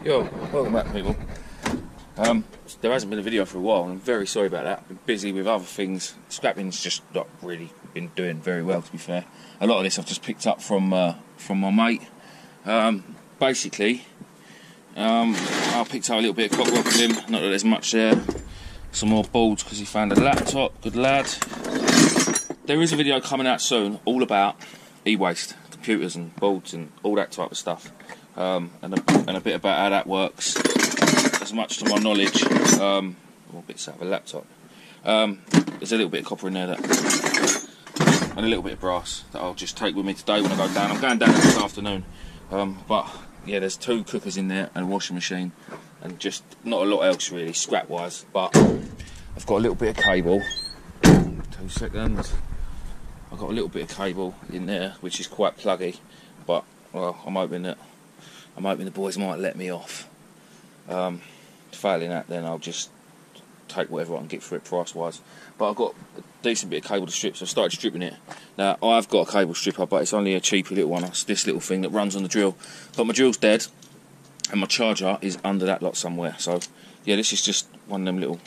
Yo, welcome back people. There hasn't been a video for a while and I'm very sorry about that. I've been busy with other things. Scrapping's just not really been doing very well, to be fair. A lot of this I've just picked up from my mate. Basically, I picked up a little bit of cockroach with him, not that there's much there. Some more boards because he found a laptop, good lad. There is a video coming out soon all about e-waste, computers and boards and all that type of stuff. And a bit about how that works, as much to my knowledge. Bits out of a laptop. There's a little bit of copper in there, and a little bit of brass that I'll just take with me today when I go down. I'm going down this afternoon, but yeah, there's 2 cookers in there and a washing machine, and just not a lot else really, scrap-wise. But I've got a little bit of cable. 2 seconds. I've got a little bit of cable in there, which is quite pluggy, but well, I'm hoping the boys might let me off. Failing that, then I'll just take whatever I can get for it price-wise. But I've got a decent bit of cable to strip, so I started stripping it. Now, I've got a cable stripper, but it's only a cheapy little one. It's this little thing that runs on the drill. But my drill's dead, and my charger is under that lot somewhere. So, yeah, this is just one of them little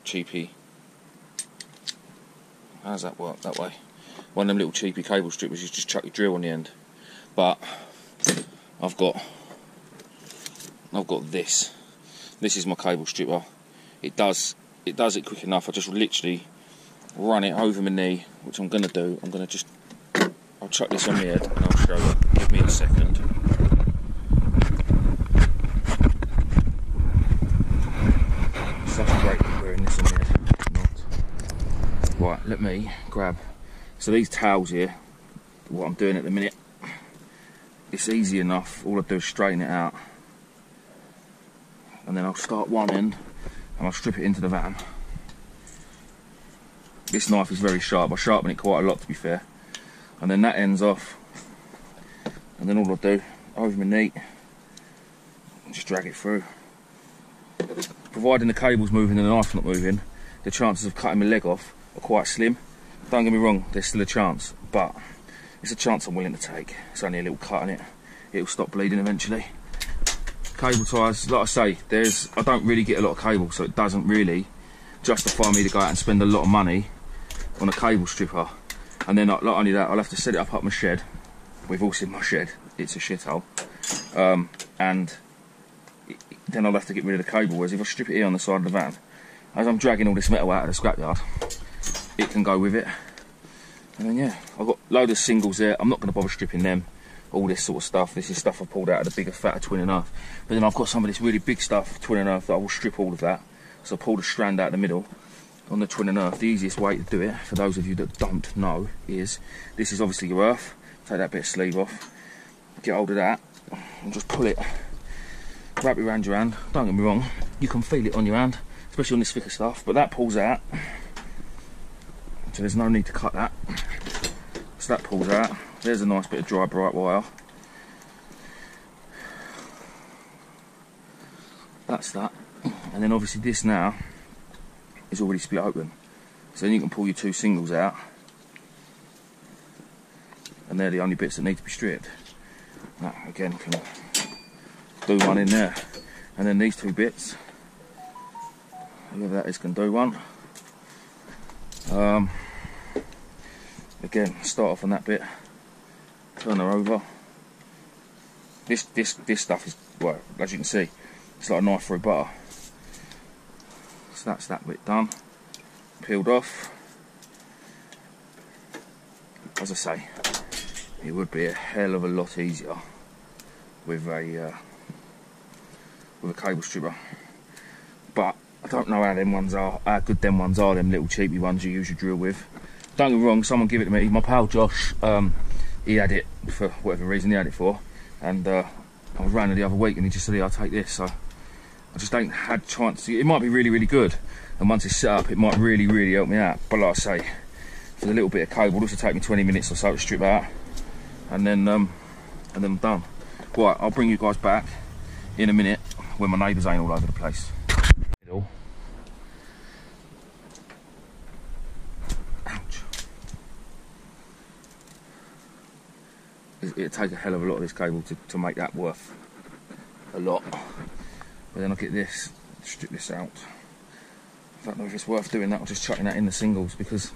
cheapy... How does that work that way? One of them little cheapy cable strippers, you just chuck your drill on the end. But I've got this. This is my cable stripper. It does it quick enough. I just literally run it over my knee, which I'm gonna do. I'll chuck this on my head and I'll show you. Give me a second. Such a great wearing this on my head. Not. Right, let me grab. So these towels here, what I'm doing at the minute, it's easy enough. All I do is straighten it out, and then I'll start one end and I'll strip it into the van. This knife is very sharp. I sharpen it quite a lot, to be fair. And then that ends off, and then all I do, over my knee, just drag it through. Providing the cable's moving and the knife's not moving, the chances of cutting my leg off are quite slim. Don't get me wrong, there's still a chance, but it's a chance I'm willing to take. It's only a little cut in it. It'll stop bleeding eventually. Cable ties, like I say, I don't really get a lot of cable, so it doesn't really justify me to go out and spend a lot of money on a cable stripper. And then not only that, I'll have to set it up my shed. We've all seen my shed, it's a shithole. And then I'll have to get rid of the cable, whereas if I strip it here on the side of the van, as I'm dragging all this metal out of the scrapyard, it can go with it. And then yeah, I've got a load of singles there. I'm not going to bother stripping them. All this sort of stuff. This is stuff I pulled out of the bigger, fatter twin and a half. But then I've got some of this really big stuff, twin and a half, that I will strip all of that. So I pull the strand out the middle on the twin and a half. The easiest way to do it, for those of you that don't know, is this is obviously your earth. Take that bit of sleeve off, get hold of that, and just pull it. Wrap it around your hand. Don't get me wrong, you can feel it on your hand, especially on this thicker stuff. But that pulls out. So there's no need to cut that. So that pulls out. There's a nice bit of dry bright wire. That's that. And then obviously this now is already split open. So then you can pull your 2 singles out. And they're the only bits that need to be stripped. That again can do one in there. And then these 2 bits, whoever that is can do one. Again, start off on that bit, turn her over. This stuff is, well, as you can see, it's like a knife through butter. So that's that bit done, peeled off. As I say, it would be a hell of a lot easier with a cable stripper, but I don't know how them ones are, how good them ones are, them little cheapy ones you use your drill with. Don't get me wrong, someone give it to me. My pal Josh, he had it for whatever reason he had it for, and I was round the other week and he just said, yeah, I'll take this. So I just ain't had chance to. It might be really, really good, and once it's set up, it might really, really help me out. But like I say, for the little bit of cable, this will take me 20 minutes or so to strip out, and then I'm done. Right, I'll bring you guys back in a minute when my neighbours ain't all over the place. It'd take a hell of a lot of this cable to make that worth a lot. But then I get this, strip this out. I don't know if it's worth doing that or just chucking that in the singles, because,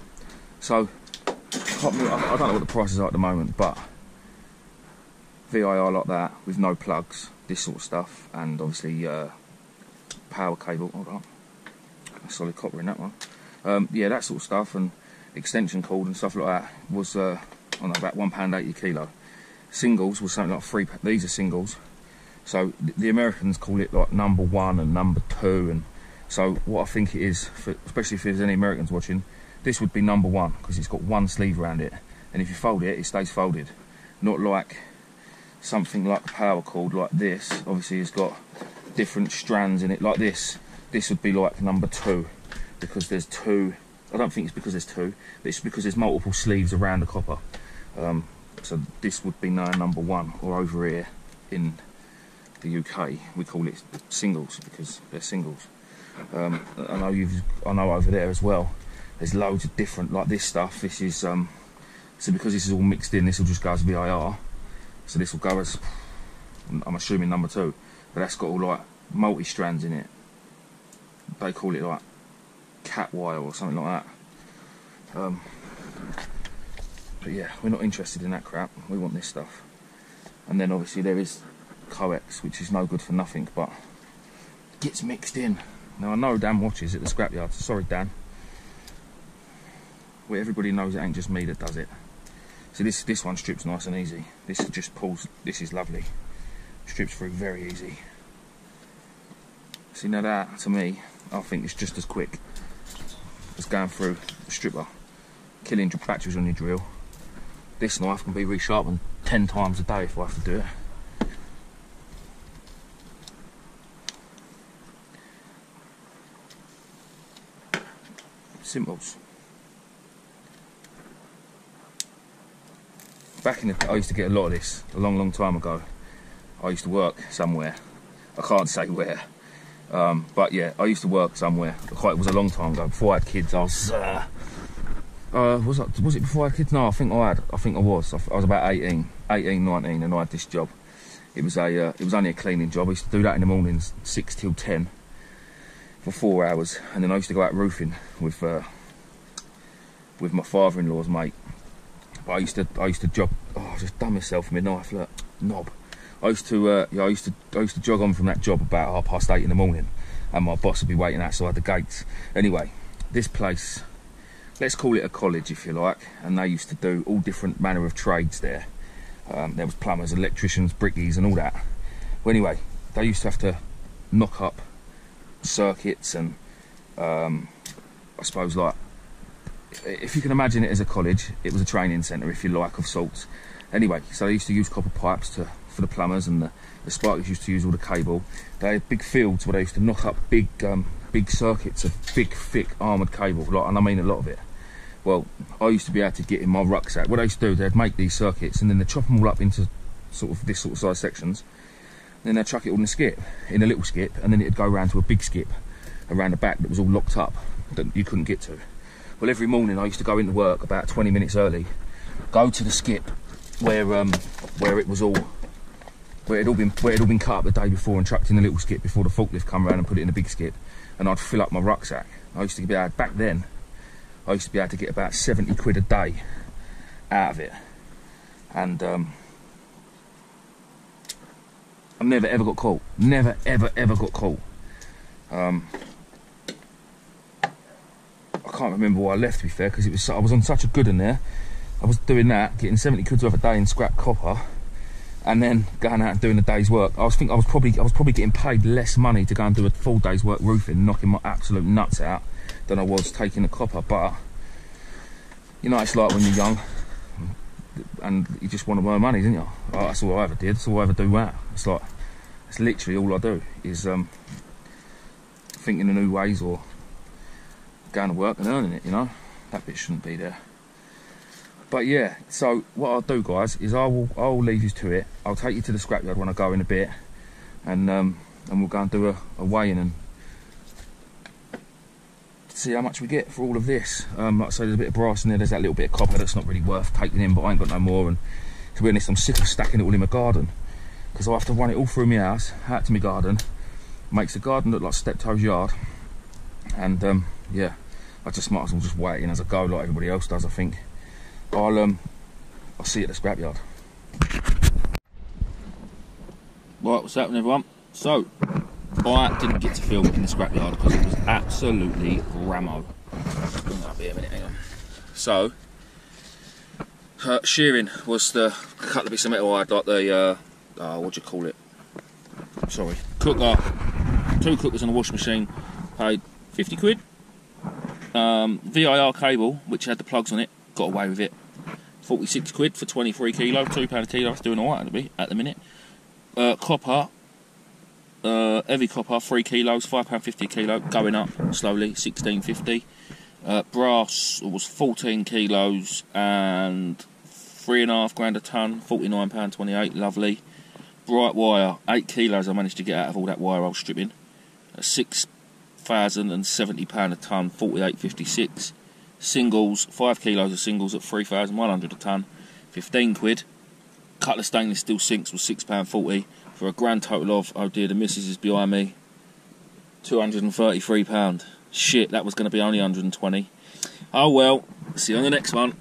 so, I don't know what the prices are at the moment, but VIR like that, with no plugs, this sort of stuff, and obviously power cable, hold on, a solid copper in that one. Yeah, that sort of stuff, and extension cord and stuff like that was, I don't know, about £1.80 a kilo. Singles was something like £3, these are singles. So the Americans call it like number 1 and number 2, and so what I think it is, especially if there's any Americans watching, this would be number 1 because it's got one sleeve around it, and if you fold it, it stays folded. Not like something like a power cord like this. Obviously, it's got different strands in it like this. This would be like number 2 because there's 2. I don't think it's because there's 2. It's because there's multiple sleeves around the copper. So this would be now number 1, or over here in the UK we call it singles because they're singles. I know over there as well there's loads of different, like this stuff. This is so because this is all mixed in, this will just go as VIR. So this will go as, I'm assuming, number 2, but that's got all like multi-strands in it. They call it like cat wire or something like that. But yeah, we're not interested in that crap. We want this stuff. And then obviously there is coax, which is no good for nothing, but gets mixed in. Now I know Dan watches at the scrapyard. Sorry, Dan. Well, everybody knows it ain't just me that does it. So this one strips nice and easy. This just pulls. This is lovely. Strips through very easy. See, now that to me, I think it's just as quick as going through a stripper, killing batteries on your drill. This knife can be resharpened 10 times a day if I have to do it. Simples. Back in the, I used to get a lot of this a long time ago. I used to work somewhere. I can't say where, but yeah, I used to work somewhere. It was a long time ago. Before I had kids, I was. Was it before I had kids? No, I think I was. I was about 18, 19, and I had this job. It was only a cleaning job. I used to do that in the mornings, 6 till 10, for 4 hours, and then I used to go out roofing with my father-in-law's mate. But I used to jog. Oh, I just done myself with my knife. Look, knob. I used to jog on from that job about 8:30 in the morning, and my boss would be waiting outside the gates. Anyway, this place, let's call it a college if you like, and they used to do all different manner of trades there. There was plumbers, electricians, brickies and all that. Well, anyway, they used to have to knock up circuits and I suppose, like, if you can imagine it as a college, it was a training centre if you like, of sorts. Anyway, so they used to use copper pipes for the plumbers, and the sparkies used to use all the cable. They had big fields where they used to knock up big circuits of big thick armoured cable, and I mean a lot of it. Well, I used to be able to get in my rucksack. What they used to do, they'd make these circuits and then they'd chop them all up into this sort of size sections. Then they'd chuck it all in a little skip, and then it'd go around to a big skip around the back that was all locked up, that you couldn't get to. Well, every morning I used to go into work about 20 minutes early, go to the skip where it had all been cut up the day before and chucked in the little skip before the forklift come around and put it in the big skip, and I'd fill up my rucksack. I used to be able, back then, I used to be able to get about 70 quid a day out of it, and I never ever got caught. Never ever got caught. I can't remember why I left, to be fair, because I was on such a good one there. I was doing that, getting 70 quid worth a day in scrap copper, and then going out and doing a day's work. I was probably getting paid less money to go and do a full day's work roofing, knocking my absolute nuts out, than I was taking the copper. But you know, it's like when you're young and you just want to earn money, don't you? Oh, that's all I ever did. That's all I ever do now. It's like, it's literally all I do is thinking of new ways or going to work and earning it, you know. That bit shouldn't be there. But yeah, so what I'll do, guys, is I'll leave you to it. I'll take you to the scrapyard when I go in a bit, and we'll go and do a weigh-in and see how much we get for all of this. Like I say, there's a bit of brass in there, there's that little bit of copper that's not really worth taking in, but I ain't got no more, and to be honest, I'm sick of stacking it all in my garden. because I have to run it all through my house, out to my garden. Makes the garden look like Steptoe's yard. And yeah, I just might as well just wait in as I go, like everybody else does. I think I'll see you at the scrapyard. Right, what's happening, everyone? So I didn't get to film in the scrapyard because it was absolutely ramo. I'll be a minute, hang on. So shearing was the couple of bits of metal I had, like the what do you call it? Sorry, cooker. 2 cookers and a washing machine. Paid 50 quid. VIR cable, which had the plugs on it, got away with it. 46 quid for 23 kilo, £2 a kilo. It's doing alright at the minute. Copper, heavy copper, 3 kilos, £5.50 a kilo, going up slowly, 16.50. Brass was 14 kilos and 3.5 grand a tonne, £49.28, lovely. Bright wire, 8 kilos I managed to get out of all that wire I was stripping. £6,070 a tonne, 48.56. Singles, 5 kilos of singles at 3,100 a tonne, 15 quid. Couple of stainless steel sinks was £6.40 for a grand total of, oh dear, the missus is behind me, £233. Shit, that was going to be only 120. Oh well, see you on the next one.